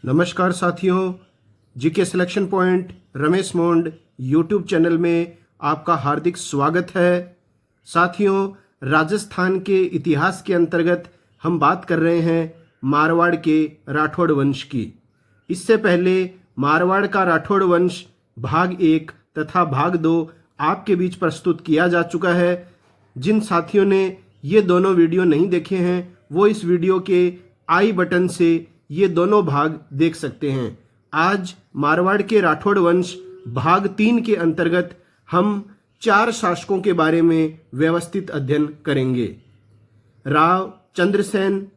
नमस्कार साथियों, GK selection point Ramesh मोंड YouTube channel में आपका हार्दिक स्वागत है। साथियों, राजस्थान के इतिहास के अंतर्गत हम बात कर रहे हैं मारवाड़ के राठौड़ वंश की। इससे पहले मारवाड़ का राठौड़ वंश भाग 1 तथा भाग 2 आपके बीच प्रस्तुत किया जा चुका है। जिन साथियों ने ये दोनों वीडियो नहीं देखे हैं वो इस वीडियो के आई बटन से ये दोनों भाग देख सकते हैं। आज मारवाड़ के राठौड़ वंश भाग 3 के अंतर्गत हम 4 शासकों के बारे में व्यवस्थित अध्ययन करेंगे। राव चंद्रसेन,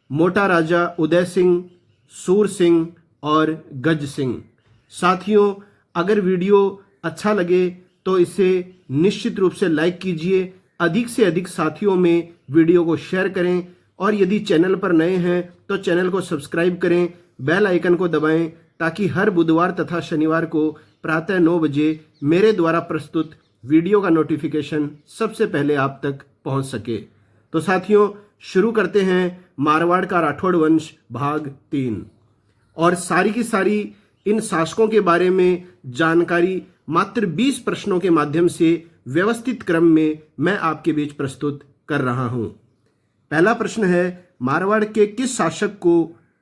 मोटा राजा उदय सिंह, सूर सिंह और गज सिंह। साथियों, अगर वीडियो अच्छा लगे तो इसे निश्चित रूप से लाइक कीजिए, अधिक से अधिक साथियों में वीडियो को शेयर करें और यदि चैनल पर नए हैं तो चैनल को सब्सक्राइब करें, बेल आइकन को दबाएं ताकि हर बुधवार तथा शनिवार को प्रातः 9 बजे मेरे द्वारा प्रस्तुत वीडियो का नोटिफिकेशन सबसे पहले आप तक पहुंच सके। तो साथियों, शुरू करते हैं मारवाड़ का राठौड़ वंश भाग 3। और सारी की सारी इन शासकों के बारे में जानकारी मात्र 20 प्रश्नों के माध्यम से व्यवस्थित क्रम में मैं आपके बीच प्रस्तुत कर रहा हूं। पहला प्रश्न है, मारवाड़ के किस शासक को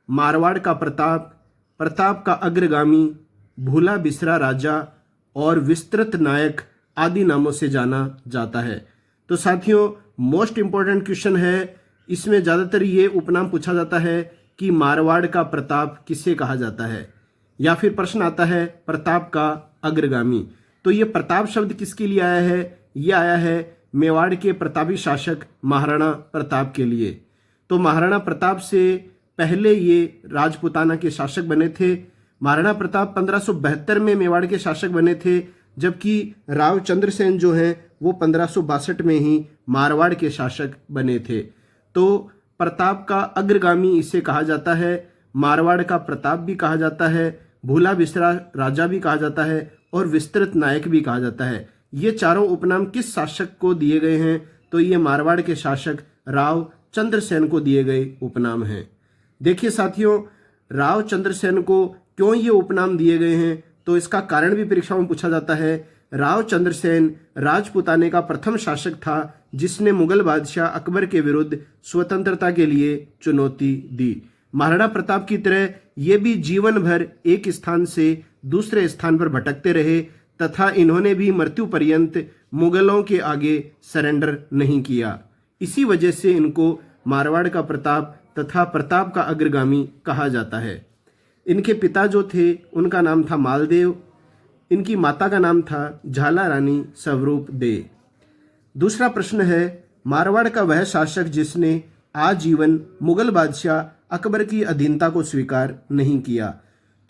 मारवाड़ का प्रताप, प्रताप का अग्रगामी, भूला बिसरा राजा और विस्तृत नायक आदि नामों से जाना जाता है? तो साथियों, मोस्ट इंपॉर्टेंट क्वेश्चन है। इसमें ज़्यादातर ये उपनाम पूछा जाता है कि मारवाड़ का प्रताप किसे कहा जाता है, या फिर प्रश्न आता है प्रताप का अग्रगामी। तो ये प्रताप शब्द किसके लिए आया है? ये आया है मेवाड़ के प्रतापी शासक महाराणा प्रताप के लिए। तो महाराणा प्रताप से पहले ये राजपूताना के शासक बने थे। महाराणा प्रताप 1572 में मेवाड़ के शासक बने थे, जबकि राव चंद्रसेन जो हैं वो 1562 में ही मारवाड़ के शासक बने थे। तो प्रताप का अग्रगामी इसे कहा जाता है, मारवाड़ का प्रताप भी कहा जाता है, भूला बिसरा राजा भी कहा जाता है और विस्तृत नायक भी कहा जाता है। ये चारों उपनाम किस शासक को दिए गए हैं? तो ये मारवाड़ के शासक राव चंद्रसेन को दिए गए उपनाम हैं। देखिए साथियों, राव चंद्रसेन को क्यों ये उपनाम दिए गए हैं तो इसका कारण भी परीक्षा में पूछा जाता है। राव चंद्रसेन राजपूताने का प्रथम शासक था जिसने मुगल बादशाह अकबर के विरुद्ध स्वतंत्रता के लिए चुनौती दी। महाराणा प्रताप की तरह ये भी जीवन भर एक स्थान से दूसरे स्थान पर भटकते रहे तथा इन्होंने भी मृत्यु पर्यंत मुगलों के आगे सरेंडर नहीं किया। इसी वजह से इनको मारवाड़ का प्रताप तथा प्रताप का अग्रगामी कहा जाता है। इनके पिता जो थे उनका नाम था मालदेव, इनकी माता का नाम था झाला रानी स्वरूप दे। दूसरा प्रश्न है, मारवाड़ का वह शासक जिसने आजीवन मुगल बादशाह अकबर की अधीनता को स्वीकार नहीं किया।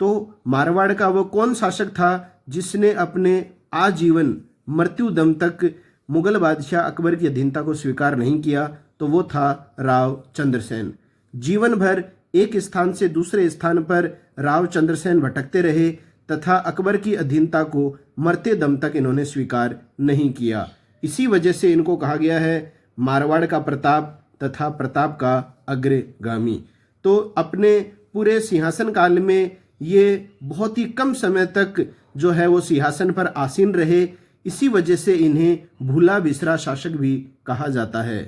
तो मारवाड़ का वो कौन शासक था जिसने अपने आजीवन मृत्यु दम तक मुगल बादशाह अकबर की अधीनता को स्वीकार नहीं किया? तो वो था राव चंद्रसेन। जीवन भर एक स्थान से दूसरे स्थान पर राव चंद्रसेन भटकते रहे तथा अकबर की अधीनता को मरते दम तक इन्होंने स्वीकार नहीं किया। इसी वजह से इनको कहा गया है मारवाड़ का प्रताप तथा प्रताप का अग्रगामी। तो अपने पूरे सिंहासन काल में ये बहुत ही कम समय तक जो है वो सिंहासन पर आसीन रहे, इसी वजह से इन्हें भूला बिसरा शासक भी कहा जाता है।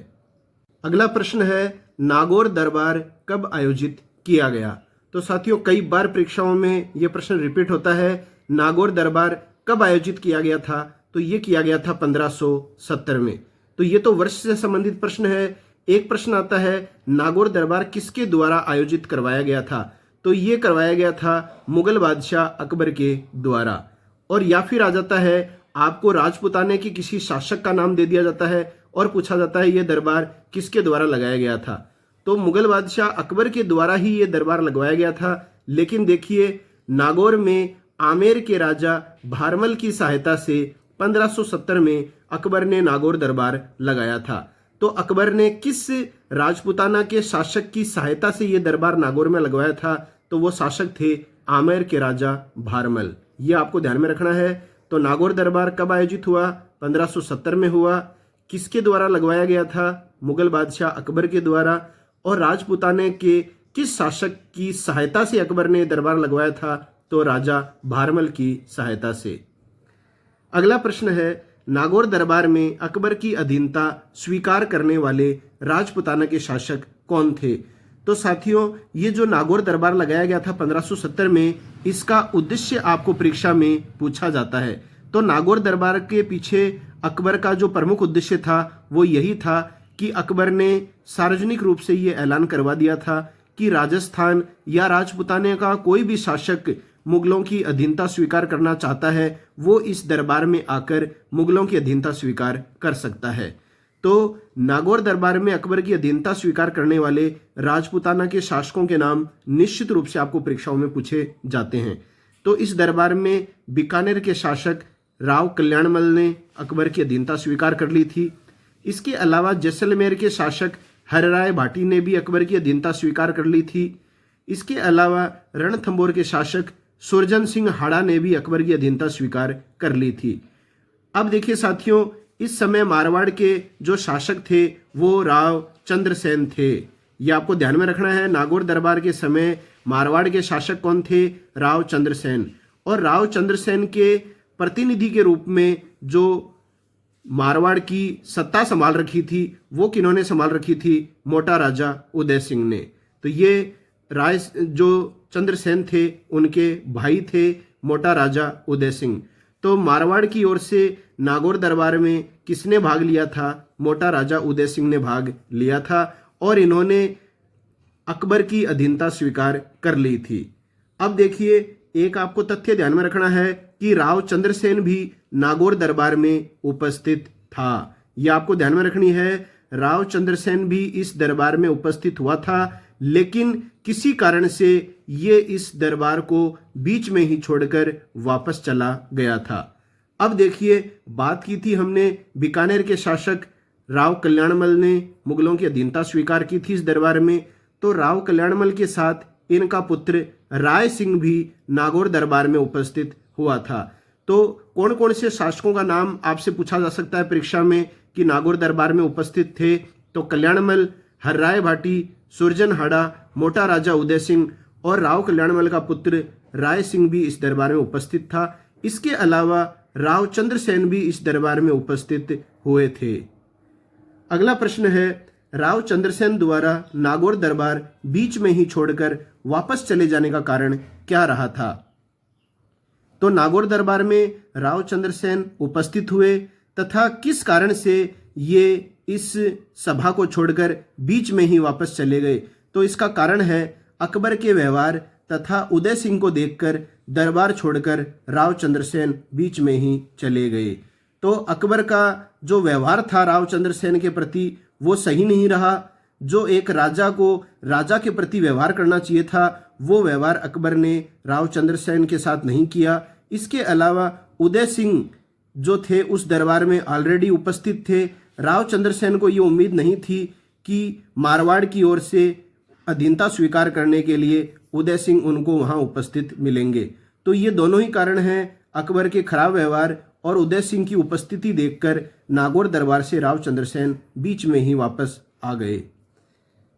अगला प्रश्न है, नागौर दरबार कब आयोजित किया गया? तो साथियों, कई बार परीक्षाओं में यह प्रश्न रिपीट होता है, नागौर दरबार कब आयोजित किया गया था? तो ये किया गया था 1570 में। तो ये तो वर्ष से संबंधित प्रश्न है। एक प्रश्न आता है, नागौर दरबार किसके द्वारा आयोजित करवाया गया था? तो ये करवाया गया था मुगल बादशाह अकबर के द्वारा। और या फिर आ जाता है, आपको राजपूताने के किसी शासक का नाम दे दिया जाता है और पूछा जाता है ये दरबार किसके द्वारा लगाया गया था। तो मुगल बादशाह अकबर के द्वारा ही ये दरबार लगवाया गया था। लेकिन देखिए, नागौर में आमेर के राजा भारमल की सहायता से 1570 में अकबर ने नागौर दरबार लगाया था। तो अकबर ने किस राजपूताना के शासक की सहायता से ये दरबार नागौर में लगवाया था? तो वो शासक थे आमेर के राजा भारमल। ये आपको ध्यान में रखना है। तो नागौर दरबार कब आयोजित हुआ? 1570 में हुआ। किसके द्वारा लगवाया गया था? मुगल बादशाह अकबर के द्वारा। और राजपूताने के किस शासक की सहायता से अकबर ने दरबार लगवाया था? तो राजा भारमल की सहायता से। अगला प्रश्न है, नागौर दरबार में अकबर की अधीनता स्वीकार करने वाले राजपुताना के शासक कौन थे? तो साथियों, ये जो नागौर दरबार लगाया गया था 1570 में, इसका उद्देश्य आपको परीक्षा में पूछा जाता है। तो नागौर दरबार के पीछे अकबर का जो प्रमुख उद्देश्य था वो यही था कि अकबर ने सार्वजनिक रूप से ये ऐलान करवा दिया था कि राजस्थान या राजपुताने का कोई भी शासक मुगलों की अधीनता स्वीकार करना चाहता है, वो इस दरबार में आकर मुगलों की अधीनता स्वीकार कर सकता है। तो नागौर दरबार में अकबर की अधीनता स्वीकार करने वाले राजपुताना के शासकों के नाम निश्चित रूप से आपको परीक्षाओं में पूछे जाते हैं। तो इस दरबार में बीकानेर के शासक राव कल्याणमल ने अकबर की अधीनता स्वीकार कर ली थी। इसके अलावा जैसलमेर के शासक हरराय भाटी ने भी अकबर की अधीनता स्वीकार कर ली थी। इसके अलावा रणथंभौर के शासक सुरजन सिंह हाड़ा ने भी अकबर की अधीनता स्वीकार कर ली थी। अब देखिए साथियों, इस समय मारवाड़ के जो शासक थे वो राव चंद्रसेन थे। ये आपको ध्यान में रखना है। नागौर दरबार के समय मारवाड़ के शासक कौन थे? राव चंद्रसेन। और राव चंद्रसेन के प्रतिनिधि के रूप में जो मारवाड़ की सत्ता संभाल रखी थी वो किन्होंने संभाल रखी थी? मोटा राजा उदय सिंह ने। तो ये राय जो चंद्रसेन थे उनके भाई थे मोटा राजा उदय सिंह। तो मारवाड़ की ओर से नागौर दरबार में किसने भाग लिया था? मोटा राजा उदय सिंह ने भाग लिया था और इन्होंने अकबर की अधीनता स्वीकार कर ली थी। अब देखिए, एक आपको तथ्य ध्यान में रखना है कि राव चंद्रसेन भी नागौर दरबार में उपस्थित था। यह आपको ध्यान में रखनी है। राव चंद्रसेन भी इस दरबार में उपस्थित हुआ था, लेकिन किसी कारण से ये इस दरबार को बीच में ही छोड़कर वापस चला गया था। अब देखिए, बात की थी हमने बीकानेर के शासक राव कल्याणमल ने मुगलों की अधीनता स्वीकार की थी इस दरबार में। तो राव कल्याणमल के साथ इनका पुत्र राय सिंह भी नागौर दरबार में उपस्थित हुआ था। तो कौन कौन से शासकों का नाम आपसे पूछा जा सकता है परीक्षा में कि नागौर दरबार में उपस्थित थे? तो कल्याणमल, हर्राय भाटी, सुरजन हाड़ा, मोटा राजा उदय सिंह और राव कल्याणमल का पुत्र राय सिंह भी इस दरबार में उपस्थित था। इसके अलावा राव चंद्रसेन भी इस दरबार में उपस्थित हुए थे। अगला प्रश्न है, राव चंद्रसेन द्वारा नागौर दरबार बीच में ही छोड़कर वापस चले जाने का कारण क्या रहा था? तो नागौर दरबार में राव चंद्रसेन उपस्थित हुए तथा किस कारण से ये इस सभा को छोड़कर बीच में ही वापस चले गए? तो इसका कारण है अकबर के व्यवहार तथा उदय सिंह को देखकर दरबार छोड़कर राव चंद्रसेन बीच में ही चले गए। तो अकबर का जो व्यवहार था राव चंद्रसेन के प्रति वो सही नहीं रहा। जो एक राजा को राजा के प्रति व्यवहार करना चाहिए था वो व्यवहार अकबर ने राव चंद्रसेन के साथ नहीं किया। इसके अलावा उदय सिंह जो थे उस दरबार में ऑलरेडी उपस्थित थे। राव चंद्रसेन को ये उम्मीद नहीं थी कि मारवाड़ की ओर से अधीनता स्वीकार करने के लिए उदय सिंह उनको वहां उपस्थित मिलेंगे। तो ये दोनों ही कारण हैं अकबर के खराब व्यवहार और उदय सिंह की उपस्थिति देखकर नागौर दरबार से राव चंद्रसेन बीच में ही वापस आ गए।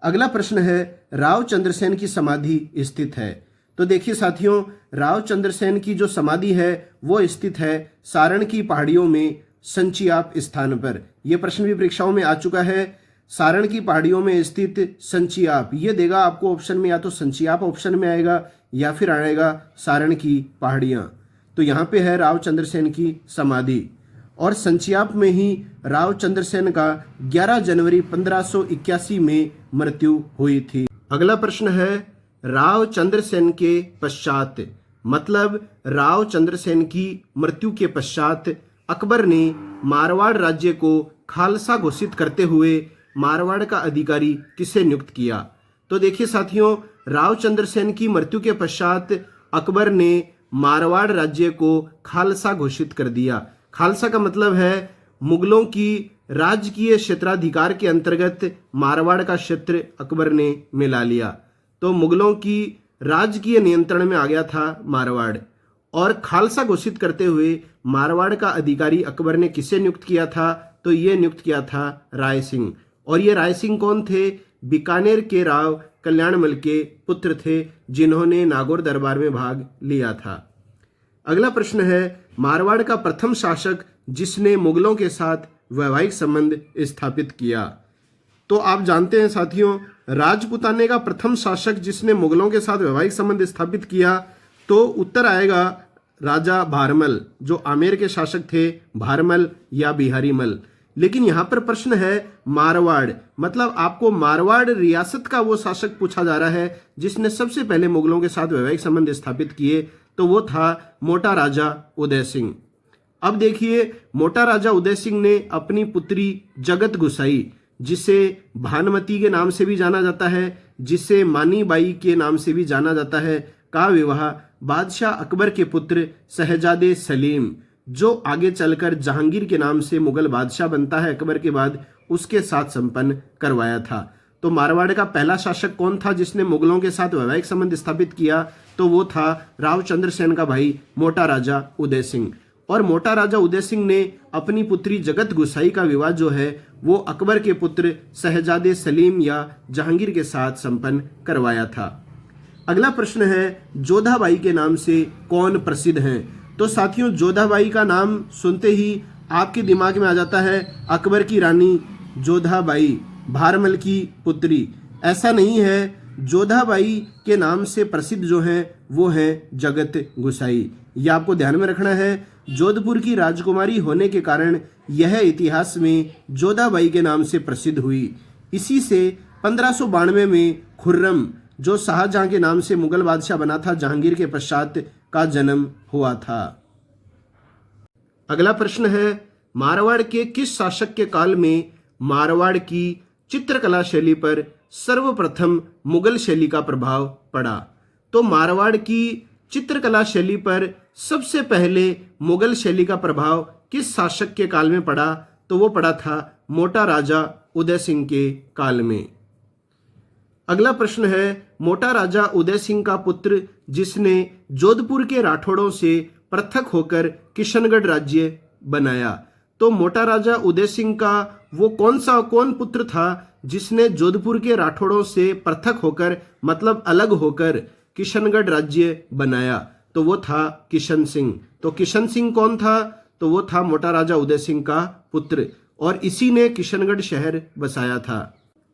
अगला प्रश्न है, राव चंद्रसेन की समाधि स्थित है। तो देखिए साथियों, राव चंद्रसेन की जो समाधि है वो स्थित है सारण की पहाड़ियों में संचियाप स्थान पर। यह प्रश्न भी परीक्षाओं में आ चुका है। सारण की पहाड़ियों में स्थित संचियाप, ये देगा आपको ऑप्शन में, या तो संचियाप ऑप्शन में आएगा या फिर आएगा सारण की पहाड़ियां। तो यहाँ पे है राव चंद्रसेन की समाधि और संचियाप में ही राव चंद्रसेन का 11 जनवरी 1581 में मृत्यु हुई थी। अगला प्रश्न है, राव चंद्रसेन के पश्चात, मतलब राव चंद्रसेन की मृत्यु के पश्चात अकबर ने मारवाड़ राज्य को खालसा घोषित करते हुए मारवाड़ का अधिकारी किसे नियुक्त किया? तो देखिए साथियों, राव चंद्रसेन की मृत्यु के पश्चात अकबर ने मारवाड़ राज्य को खालसा घोषित कर दिया। खालसा का मतलब है मुगलों की राजकीय क्षेत्राधिकार के अंतर्गत मारवाड़ का क्षेत्र अकबर ने मिला लिया। तो मुगलों की राजकीय नियंत्रण में आ गया था मारवाड़, और खालसा घोषित करते हुए मारवाड़ का अधिकारी अकबर ने किसे नियुक्त किया था? तो ये नियुक्त किया था राय सिंह। और ये राय सिंह कौन थे? बीकानेर के राव कल्याणमल के पुत्र थे, जिन्होंने नागौर दरबार में भाग लिया था। अगला प्रश्न है, मारवाड़ का प्रथम शासक जिसने मुगलों के साथ वैवाहिक संबंध स्थापित किया। तो आप जानते हैं साथियों, राजपुताने का प्रथम शासक जिसने मुगलों के साथ वैवाहिक संबंध स्थापित किया, तो उत्तर आएगा राजा भारमल, जो आमेर के शासक थे, भारमल या बिहारी मल। लेकिन यहां पर प्रश्न है मारवाड़, मतलब आपको मारवाड़ रियासत का वो शासक पूछा जा रहा है जिसने सबसे पहले मुगलों के साथ वैवाहिक संबंध स्थापित किए, तो वो था मोटा राजा उदय सिंह। अब देखिए, मोटा राजा उदय सिंह ने अपनी पुत्री जगत गुसाई, जिसे भानुमती के नाम से भी जाना जाता है, जिसे मानी बाई के नाम से भी जाना जाता है, का विवाह बादशाह अकबर के पुत्र शहजादे सलीम, जो आगे चलकर जहांगीर के नाम से मुगल बादशाह बनता है अकबर के बाद, उसके साथ संपन्न करवाया था। तो मारवाड़ का पहला शासक कौन था जिसने मुगलों के साथ वैवाहिक संबंध स्थापित किया? तो वो था रावचंद्र सेन का भाई मोटा राजा उदय सिंह। और मोटा राजा उदय सिंह ने अपनी पुत्री जगत गुसाई का विवाह जो है वो अकबर के पुत्र शहजादे सलीम या जहांगीर के साथ संपन्न करवाया था। अगला प्रश्न है, जोधाबाई के नाम से कौन प्रसिद्ध हैं? तो साथियों, जोधाबाई का नाम सुनते ही आपके दिमाग में आ जाता है अकबर की रानी जोधाबाई, भारमल की पुत्री। ऐसा नहीं है, जोधाबाई के नाम से प्रसिद्ध जो हैं वो हैं जगत गुसाई। यह आपको ध्यान में रखना है। जोधपुर की राजकुमारी होने के कारण यह इतिहास में जोधाबाई के नाम से प्रसिद्ध हुई। इसी से 1592 में खुर्रम, जो शाहजहां के नाम से मुगल बादशाह बना था जहांगीर के पश्चात, का जन्म हुआ था। अगला प्रश्न है, मारवाड़ के किस शासक के काल में मारवाड़ की चित्रकला शैली पर सर्वप्रथम मुगल शैली का प्रभाव पड़ा? तो मारवाड़ की चित्रकला शैली पर सबसे पहले मुगल शैली का प्रभाव किस शासक के काल में पड़ा? तो वो पड़ा था मोटा राजा उदय सिंह के काल में। अगला प्रश्न है, मोटा राजा उदय सिंह का पुत्र जिसने जोधपुर के राठौड़ों से पृथक होकर किशनगढ़ राज्य बनाया। तो मोटा राजा उदय सिंह का वो कौन पुत्र था जिसने जोधपुर के राठौड़ों से पृथक होकर, मतलब अलग होकर, किशनगढ़ राज्य बनाया? तो वो था किशन सिंह। तो किशन सिंह कौन था? तो वो था मोटा राजा उदय सिंह का पुत्र, और इसी ने किशनगढ़ शहर बसाया था।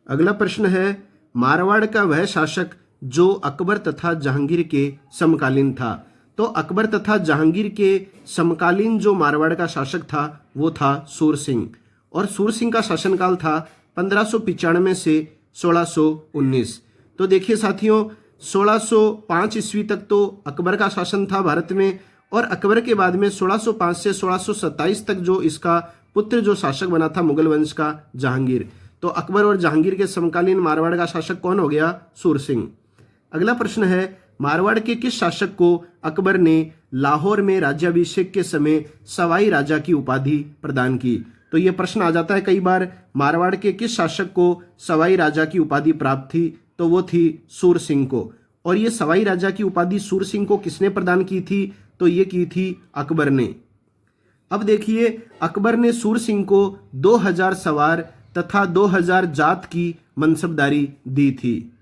अगला प्रश्न है, मारवाड़ का वह शासक जो अकबर तथा जहांगीर के समकालीन था। तो अकबर तथा जहांगीर के समकालीन जो मारवाड़ का शासक था वो था सूर सिंह, और सूर सिंह का शासनकाल था 1595 से 1619। तो देखिए साथियों, 1605 ईस्वी तक तो अकबर का शासन था भारत में, और अकबर के बाद में 1605 से 1627 तक जो इसका पुत्र जो शासक बना था मुगल वंश का, जहांगीर। तो अकबर और जहांगीर के समकालीन मारवाड़ का शासक कौन हो गया? सूर सिंह। अगला प्रश्न है, मारवाड़ के किस शासक को अकबर ने लाहौर में राज्याभिषेक के समय सवाई राजा की उपाधि प्रदान की? तो यह प्रश्न आ जाता है कई बार, मारवाड़ के किस शासक को सवाई राजा की उपाधि प्राप्त थी? तो वो थी सूर सिंह को। और ये सवाई राजा की उपाधि सूर सिंह को किसने प्रदान की थी? तो ये की थी अकबर ने। अब देखिए, अकबर ने सूर सिंह को 2000 सवार तथा 2000 जात की मनसबदारी दी थी।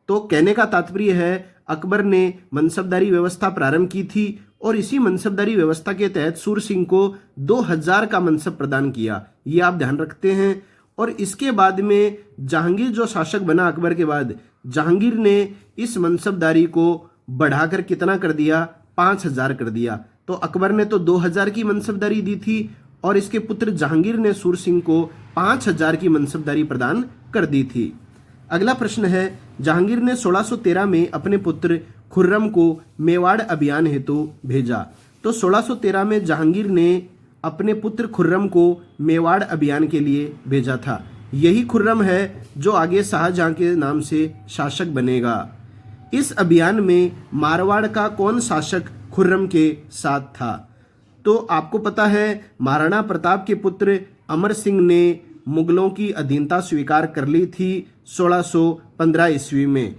तो कहने का तात्पर्य है, अकबर ने मनसबदारी व्यवस्था प्रारंभ की थी, और इसी मनसबदारी व्यवस्था के तहत सूर सिंह को 2000 का मनसब प्रदान किया। ये आप ध्यान रखते हैं। और इसके बाद में जहांगीर जो शासक बना अकबर के बाद, जहांगीर ने इस मनसबदारी को बढ़ाकर कितना कर दिया? 5000 कर दिया। तो अकबर ने तो 2000 की मनसबदारी दी थी, और इसके पुत्र जहांगीर ने सूर सिंह को 5000 की मनसबदारी प्रदान कर दी थी। अगला प्रश्न है, जहांगीर ने 1613 में अपने पुत्र खुर्रम को मेवाड़ अभियान हेतु भेजा। तो 1613 में जहांगीर ने अपने पुत्र खुर्रम को मेवाड़ अभियान के लिए भेजा था। यही खुर्रम है जो आगे शाहजहां के नाम से शासक बनेगा। इस अभियान में मारवाड़ का कौन शासक खुर्रम के साथ था? तो आपको पता है, महाराणा प्रताप के पुत्र अमर सिंह ने मुगलों की अधीनता स्वीकार कर ली थी 1615 ईस्वी में,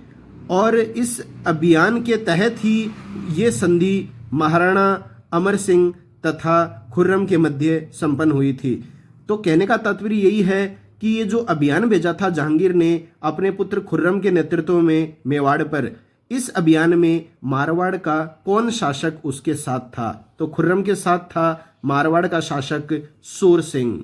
और इस अभियान के तहत ही ये संधि महाराणा अमर सिंह तथा खुर्रम के मध्य संपन्न हुई थी। तो कहने का तात्पर्य यही है कि ये जो अभियान भेजा था जहांगीर ने अपने पुत्र खुर्रम के नेतृत्व में मेवाड़ पर, इस अभियान में मारवाड़ का कौन शासक उसके साथ था? तो खुर्रम के साथ था मारवाड़ का शासक सूर सिंह।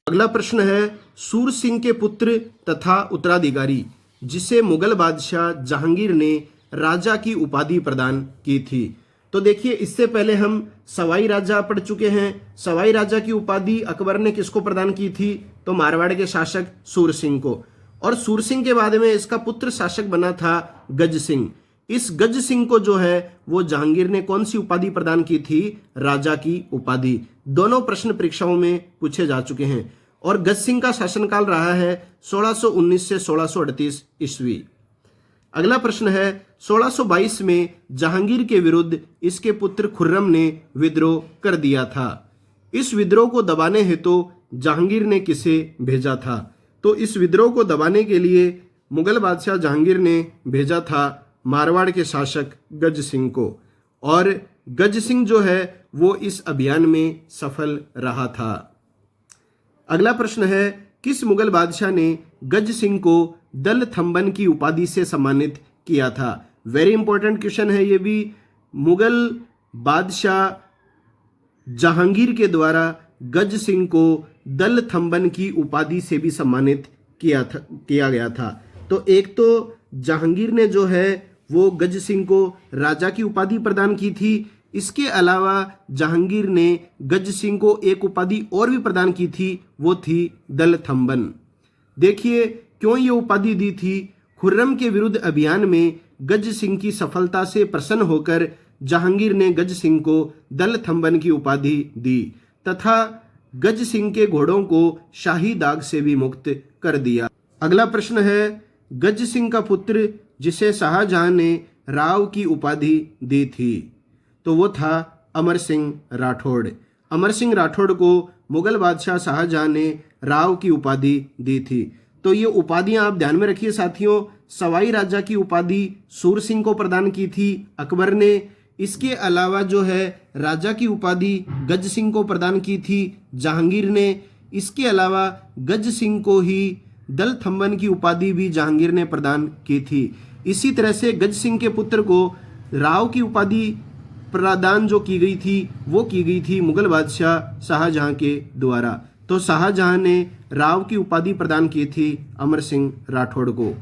अगला प्रश्न है, सूर सिंह के पुत्र तथा उत्तराधिकारी जिसे मुगल बादशाह जहांगीर ने राजा की उपाधि प्रदान की थी। तो देखिए, इससे पहले हम सवाई राजा पढ़ चुके हैं। सवाई राजा की उपाधि अकबर ने किसको प्रदान की थी? तो मारवाड़ के शासक सूर सिंह को। और सूर सिंह के बाद में इसका पुत्र शासक बना था गज सिंह। इस गज सिंह को जो है वो जहांगीर ने कौन सी उपाधि प्रदान की थी? राजा की उपाधि। दोनों प्रश्न परीक्षाओं में पूछे जा चुके हैं। और गज सिंह का शासनकाल रहा है 1619 से 1638 ईस्वी। अगला प्रश्न है, 1622 में जहांगीर के विरुद्ध इसके पुत्र खुर्रम ने विद्रोह कर दिया था। इस विद्रोह को दबाने हेतु जहांगीर ने किसे भेजा था? तो इस विद्रोह को दबाने के लिए मुगल बादशाह जहांगीर ने भेजा था मारवाड़ के शासक गज सिंह को। और गज सिंह जो है वो इस अभियान में सफल रहा था। अगला प्रश्न है, किस मुगल बादशाह ने गज सिंह को दल थंबन की उपाधि से सम्मानित किया था? वेरी इंपॉर्टेंट क्वेश्चन है ये भी। मुगल बादशाह जहांगीर के द्वारा गज सिंह को दल थंबन की उपाधि से भी सम्मानित किया गया था। तो एक तो जहांगीर ने जो है वो गज सिंह को राजा की उपाधि प्रदान की थी। इसके अलावा जहांगीर ने गज सिंह को एक उपाधि और भी प्रदान की थी, वो थी दल थंबन। देखिए क्यों ये उपाधि दी थी। खुर्रम के विरुद्ध अभियान में गज सिंह की सफलता से प्रसन्न होकर जहांगीर ने गज सिंह को दल थंबन की उपाधि दी तथा गज सिंह के घोड़ों को शाही दाग से भी मुक्त कर दिया। अगला प्रश्न है, गज सिंह का पुत्र जिसे शाहजहां ने राव की उपाधि दी थी, तो वो था अमर सिंह राठौड़। अमर सिंह राठौड़ को मुगल बादशाह शाहजहां ने राव की उपाधि दी थी। तो ये उपाधियां आप ध्यान में रखिए साथियों। सवाई राजा की उपाधि सूर सिंह को प्रदान की थी अकबर ने। इसके अलावा जो है राजा की उपाधि गज सिंह को प्रदान की थी जहांगीर ने। इसके अलावा गज सिंह को ही दल थंबन की उपाधि भी जहांगीर ने प्रदान की थी। इसी तरह से गज सिंह के पुत्र को राव की उपाधि प्रदान जो की गई थी वो की गई थी मुगल बादशाह शाहजहां के द्वारा। तो शाहजहां ने राव की उपाधि प्रदान की थी अमर सिंह राठौड़ को।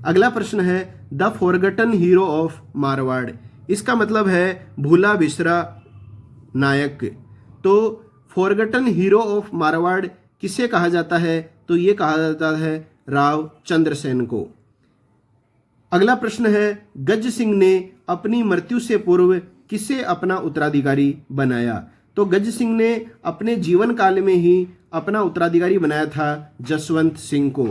अगला प्रश्न है, the forgotten hero of Marwar. इसका मतलब है भूला बिसरा नायक। तो फॉरगटन हीरो ऑफ मारवाड़ किसे कहा जाता है? तो ये कहा जाता है राव चंद्रसेन को। अगला प्रश्न है, गज सिंह ने अपनी मृत्यु से पूर्व किसे अपना उत्तराधिकारी बनाया? तो गज सिंह ने अपने जीवन काल में ही अपना उत्तराधिकारी बनाया था जसवंत सिंह को।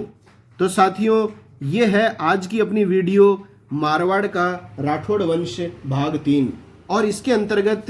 तो साथियों ये है आज की अपनी वीडियो मारवाड़ का राठौड़ वंश भाग 3। और इसके अंतर्गत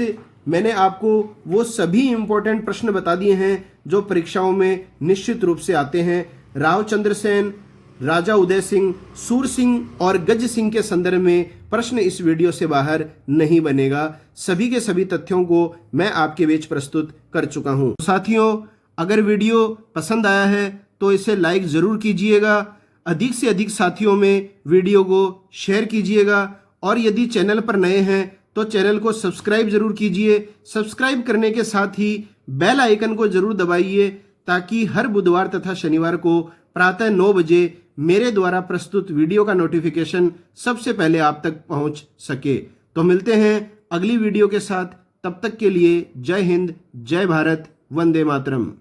मैंने आपको वो सभी इंपॉर्टेंट प्रश्न बता दिए हैं जो परीक्षाओं में निश्चित रूप से आते हैं। राव चंद्रसेन, राजा उदय सिंह, सूर सिंह और गज सिंह के संदर्भ में प्रश्न इस वीडियो से बाहर नहीं बनेगा। सभी के सभी तथ्यों को मैं आपके बीच प्रस्तुत कर चुका हूं। साथियों अगर वीडियो पसंद आया है तो इसे लाइक जरूर कीजिएगा, अधिक से अधिक साथियों में वीडियो को शेयर कीजिएगा और यदि चैनल पर नए हैं तो चैनल को सब्सक्राइब जरूर कीजिए। सब्सक्राइब करने के साथ ही बेल आइकन को जरूर दबाइए ताकि हर बुधवार तथा शनिवार को प्रातः 9 बजे मेरे द्वारा प्रस्तुत वीडियो का नोटिफिकेशन सबसे पहले आप तक पहुंच सके। तो मिलते हैं अगली वीडियो के साथ, तब तक के लिए जय हिंद, जय भारत, वंदे मातरम।